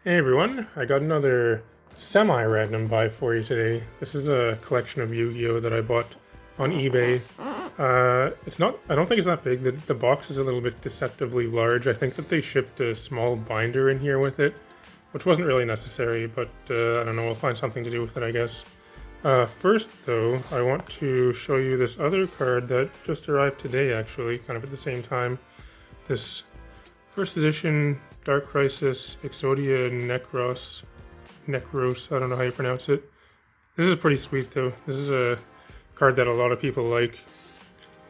Hey everyone, I got another semi-random buy for you today. This is a collection of Yu-Gi-Oh that I bought on eBay. I don't think it's that big. The box is a little bit deceptively large. I think that they shipped a small binder in here with it, which wasn't really necessary, but I don't know, we'll find something to do with it, I guess. First though, I want to show you this other card that just arrived today actually, kind of at the same time. This first edition Dark Crisis Exodia Necros, I don't know how you pronounce it. This is pretty sweet though. This is a card that a lot of people like.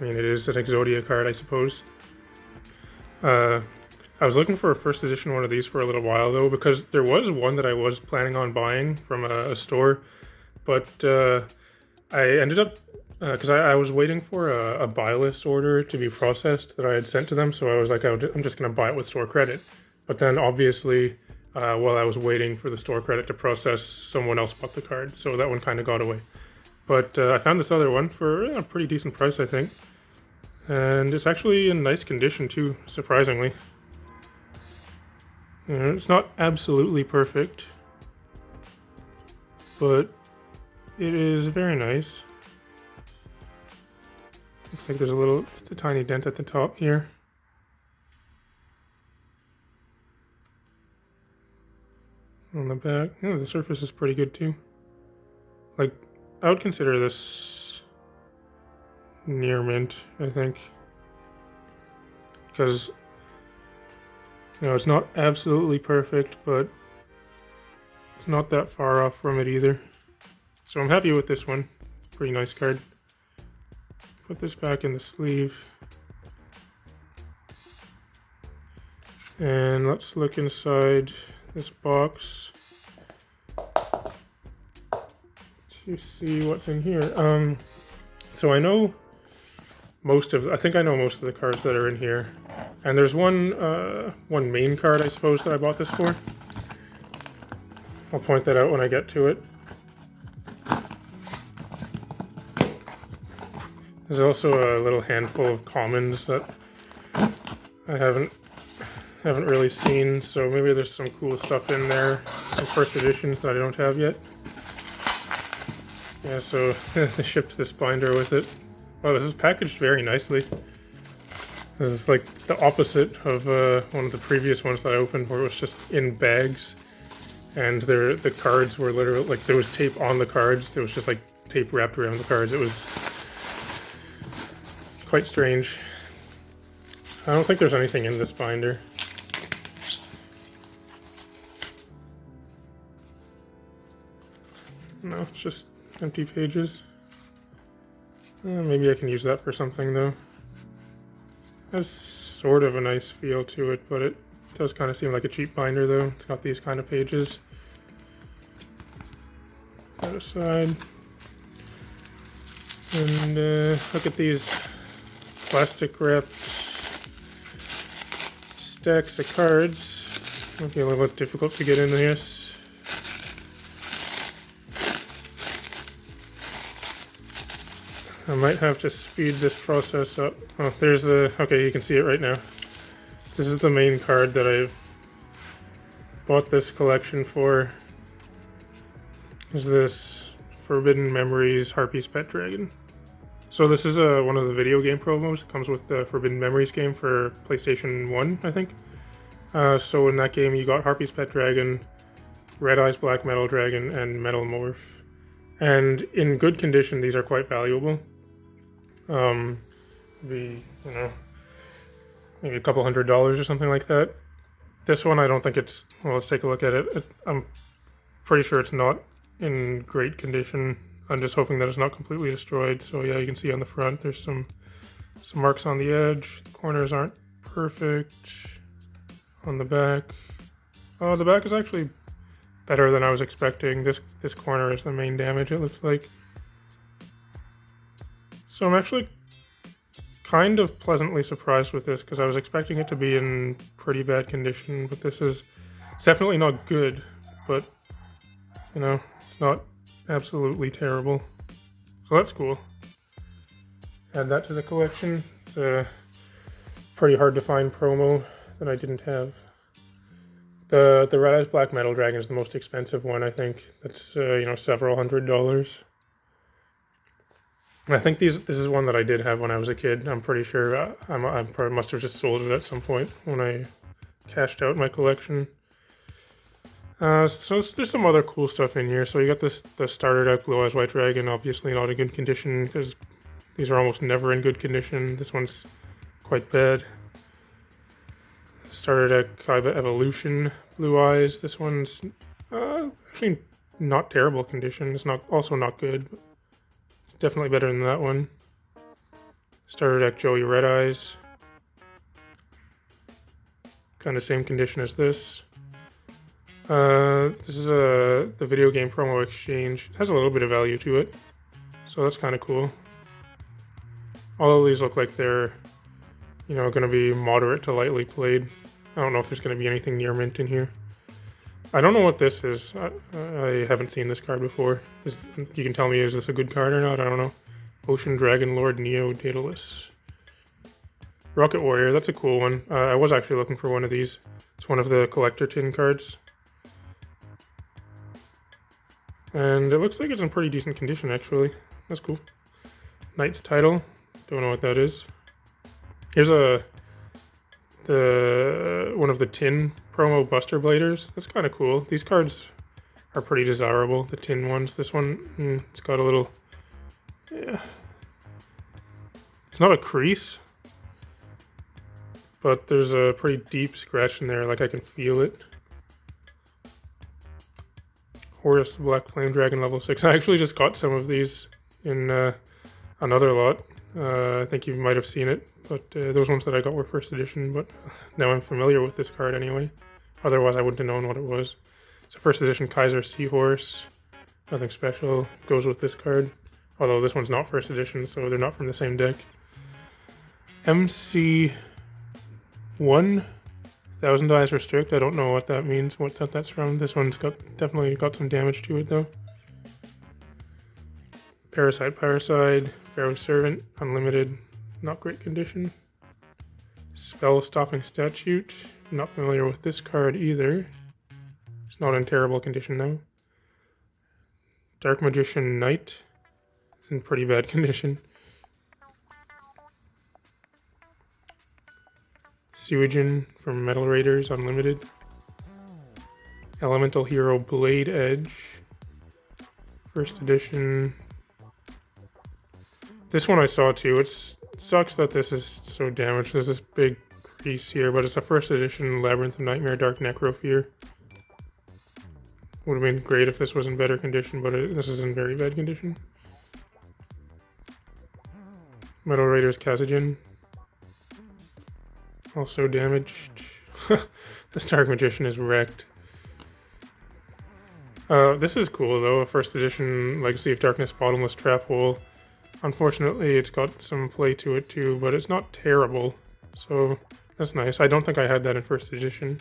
I mean, it is an Exodia card, I suppose. I was looking for a first edition one of these for a little while though, because there was one that I was planning on buying from a store, but I ended up because I was waiting for a buy list order to be processed that I had sent to them, so I was like, I'm just going to buy it with store credit. But then obviously, while I was waiting for the store credit to process, someone else bought the card, so that one kind of got away. But I found this other one for a pretty decent price, I think. And it's actually in nice condition too, surprisingly. It's not absolutely perfect, but it is very nice. Looks like there's just a tiny dent at the top here. On the back, yeah, the surface is pretty good too. Like, I would consider this near mint, I think. Because, it's not absolutely perfect, but it's not that far off from it either. So I'm happy with this one. Pretty nice card. Put this back in the sleeve. And let's look inside this box to see what's in here. So I know I think I know most of the cards that are in here. And there's one main card, I suppose, that I bought this for. I'll point that out when I get to it. There's also a little handful of commons that I haven't really seen, so maybe there's some cool stuff in there, some first editions that I don't have yet. Yeah, so they shipped this binder with it. Oh, this is packaged very nicely. This is like the opposite of one of the previous ones that I opened, where it was just in bags, and the cards were literally, like, there was tape on the cards. There was just like tape wrapped around the cards. It was quite strange. I don't think there's anything in this binder. No, it's just empty pages. Maybe I can use that for something though. It has sort of a nice feel to it, but it does kind of seem like a cheap binder though. It's got these kind of pages. That aside. And look at these plastic wrapped stacks of cards. Might be a little bit difficult to get in this. I might have to speed this process up. Oh, there's okay, you can see it right now. This is the main card that I've bought this collection for. Is this Forbidden Memories Harpy's Pet Dragon. So this is one of the video game promos. It comes with the Forbidden Memories game for PlayStation 1, I think. So in that game you got Harpy's Pet Dragon, Red Eyes Black Metal Dragon, and Metal Morph. And in good condition, these are quite valuable. Maybe a couple $100 or something like that. This one, I don't think it's, well, let's take a look at it. I'm pretty sure it's not in great condition. I'm just hoping that it's not completely destroyed. So yeah, you can see on the front, there's some marks on the edge. The corners aren't perfect. On the back, oh, the back is actually better than I was expecting. This corner is the main damage, it looks like. So I'm actually kind of pleasantly surprised with this, because I was expecting it to be in pretty bad condition, but it's definitely not good, but it's not absolutely terrible. So that's cool. Add that to the collection. It's a pretty hard to find promo that I didn't have. The Red Eyes Black Metal Dragon is the most expensive one, I think. That's you know, several $100s. I think this is one that I did have when I was a kid. I'm pretty sure I probably must have just sold it at some point when I cashed out my collection. So there's some other cool stuff in here. So you got the starter deck Blue Eyes White Dragon, obviously not in good condition because these are almost never in good condition. This one's quite bad. Starter deck Kaiba Evolution Blue Eyes. This one's actually not terrible condition. It's also not good. But it's definitely better than that one. Starter deck Joey Red Eyes. Kind of same condition as this. This is the video game promo exchange. It has a little bit of value to it, so that's kind of cool. All of these look like they're, you know, going to be moderate to lightly played. I don't know if there's going to be anything near mint in here. I don't know what this is. I haven't seen this card before. You can tell me, is this a good card or not? I don't know. Ocean Dragon Lord Neo Daedalus. Rocket Warrior, that's a cool one. I was actually looking for one of these. It's one of the collector tin cards. And it looks like it's in pretty decent condition, actually. That's cool. Knight's Title. Don't know what that is. Here's one of the tin promo Buster Bladers. That's kind of cool. These cards are pretty desirable, the tin ones. This one, it's got a little... Yeah. It's not a crease, but there's a pretty deep scratch in there, like I can feel it. Horus Black Flame Dragon level 6. I actually just got some of these in another lot. I think you might have seen it, but those ones that I got were first edition, but now I'm familiar with this card anyway. Otherwise I wouldn't have known what it was. It's a first edition Kaiser Seahorse. Nothing special. Goes with this card. Although this one's not first edition, so they're not from the same deck. MC1 1000 Eyes Restrict. I don't know what that means, what set that's from. This one's definitely got some damage to it though. Parasite, Pharaoh Servant, Unlimited, not great condition. Spell Stopping Statute, not familiar with this card either. It's not in terrible condition though. Dark Magician Knight, it's in pretty bad condition. Suijin from Metal Raiders, Unlimited. Elemental Hero Blade Edge, first edition. This one I saw too. It sucks that this is so damaged. There's this big crease here, but it's a first edition Labyrinth of Nightmare Dark Necrofear. Would have been great if this was in better condition, but this is in very bad condition. Metal Raiders Kazajin. Also damaged. This Dark Magician is wrecked. This is cool though, a first edition Legacy of Darkness Bottomless Trap Hole. Unfortunately, it's got some play to it too, but it's not terrible, so that's nice. I don't think I had that in first edition,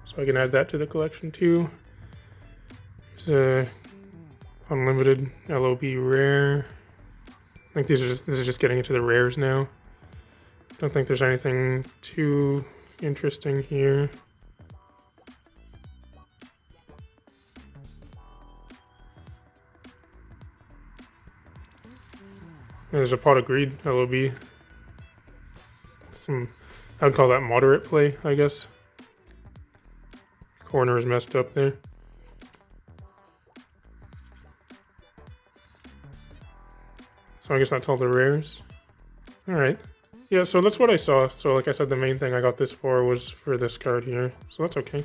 so I can add that to the collection too. There's a Unlimited LOB Rare. I think this is just getting into the rares now. Don't think there's anything too interesting here. There's a Pot of Greed LOB. I would call that moderate play, I guess. Corner is messed up there. So I guess that's all the rares. Alright. Yeah, so that's what I saw. So like I said, the main thing I got this for was for this card here. So that's okay.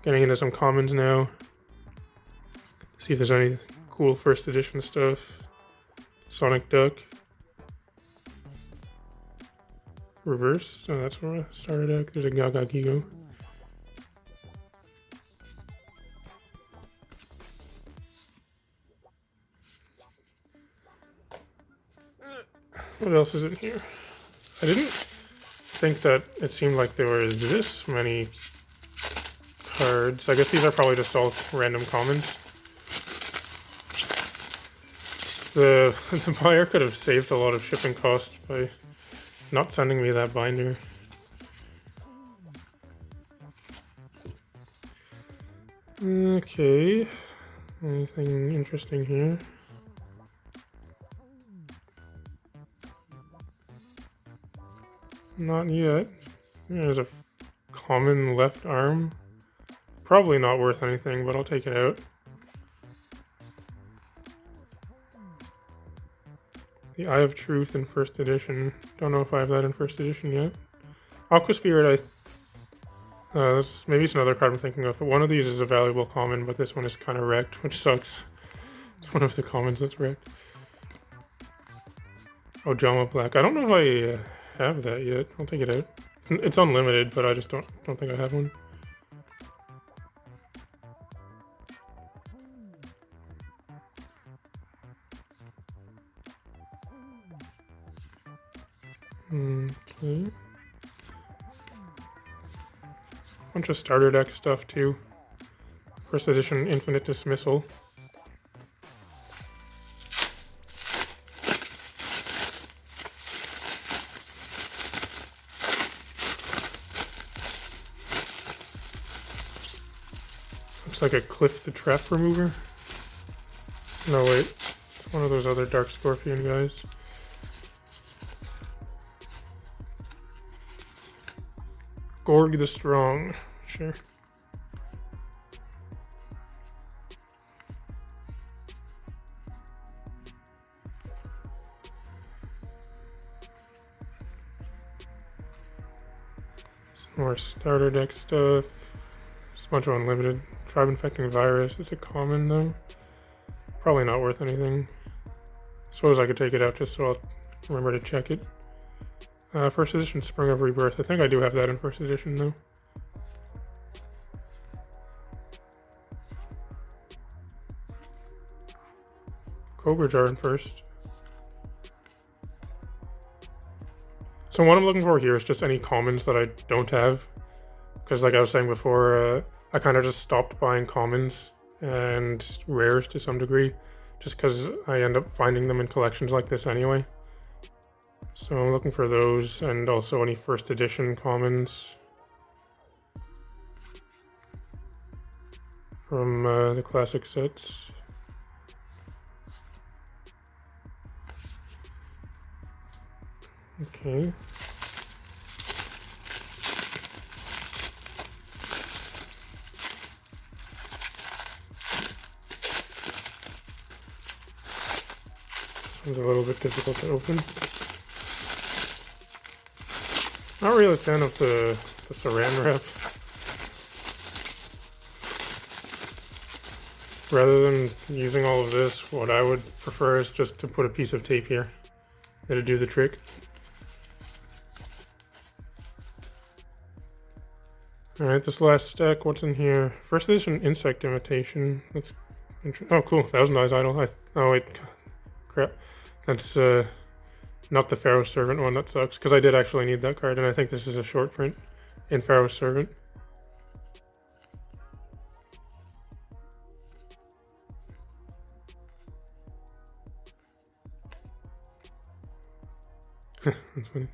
Getting into some commons now. See if there's any cool first edition stuff. Sonic Duck. Reverse. Oh, that's where I started out. There's a Gaga Gigo. What else is in here? I didn't think that it seemed like there was this many cards. I guess these are probably just all random commons. The buyer could have saved a lot of shipping costs by not sending me that binder. Okay. Anything interesting here? Not yet. There's a common left arm. Probably not worth anything, but I'll take it out. The Eye of Truth in first edition. Don't know if I have that in first edition yet. Aqua Spirit, maybe it's another card I'm thinking of, but one of these is a valuable common, but this one is kind of wrecked, which sucks. It's one of the commons that's wrecked. Oh, Jama Black. I don't know if I have that yet. I'll take it out. It's unlimited, but I just don't think I have one. Okay. Bunch of starter deck stuff too. First edition Infinite Dismissal. Looks like a Cliff the Trap Remover. No, wait. It's one of those other Dark Scorpion guys. Gorg the Strong. Sure. Some more starter deck stuff. Just a bunch of unlimited. Tribe Infecting Virus. It's a common though. Probably not worth anything. Suppose I could take it out just so I'll remember to check it. First edition Spring of Rebirth. I think I do have that in first edition though. Cobra Jar in first. So what I'm looking for here is just any commons that I don't have. Because like I was saying before, I kind of just stopped buying commons and rares to some degree. Just because I end up finding them in collections like this anyway. So I'm looking for those, and also any first edition commons from the classic sets. Okay. This one's a little bit difficult to open. Not really a fan of the saran wrap. Rather than using all of this, what I would prefer is just to put a piece of tape here. That'll do the trick. Alright, this last stack, what's in here? First edition Insect Imitation. That's oh cool, Thousand Eyes Idol. Oh wait, crap. That's not the Pharaoh's Servant one, that sucks. Because I did actually need that card, and I think this is a short print in Pharaoh's Servant. That's funny.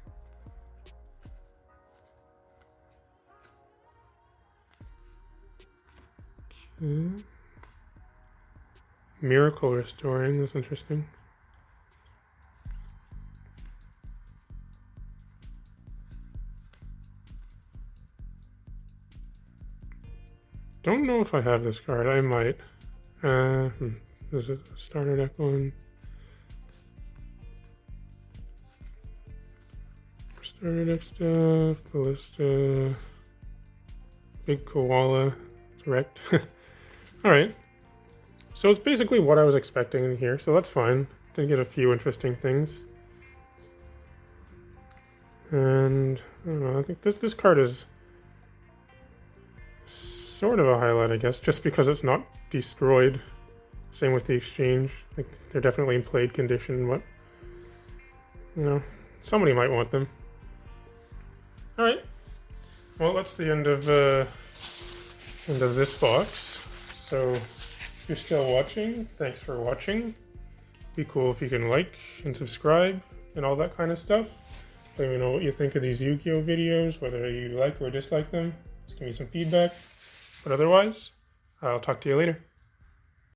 Okay. Miracle Restoring, that's interesting. Don't know if I have this card. I might. This is a starter deck one. Starter deck stuff. Ballista. Big Koala. It's wrecked. Alright. So it's basically what I was expecting in here, so that's fine. Did get a few interesting things. And I don't know, I think this card is sort of a highlight, I guess, just because it's not destroyed. Same with the exchange. Like, they're definitely in played condition, but you know, somebody might want them. Alright. Well, that's the end of this box. So if you're still watching, thanks for watching. Be cool if you can like and subscribe and all that kind of stuff. Let me know what you think of these Yugioh videos, whether you like or dislike them. Just give me some feedback. But otherwise, I'll talk to you later.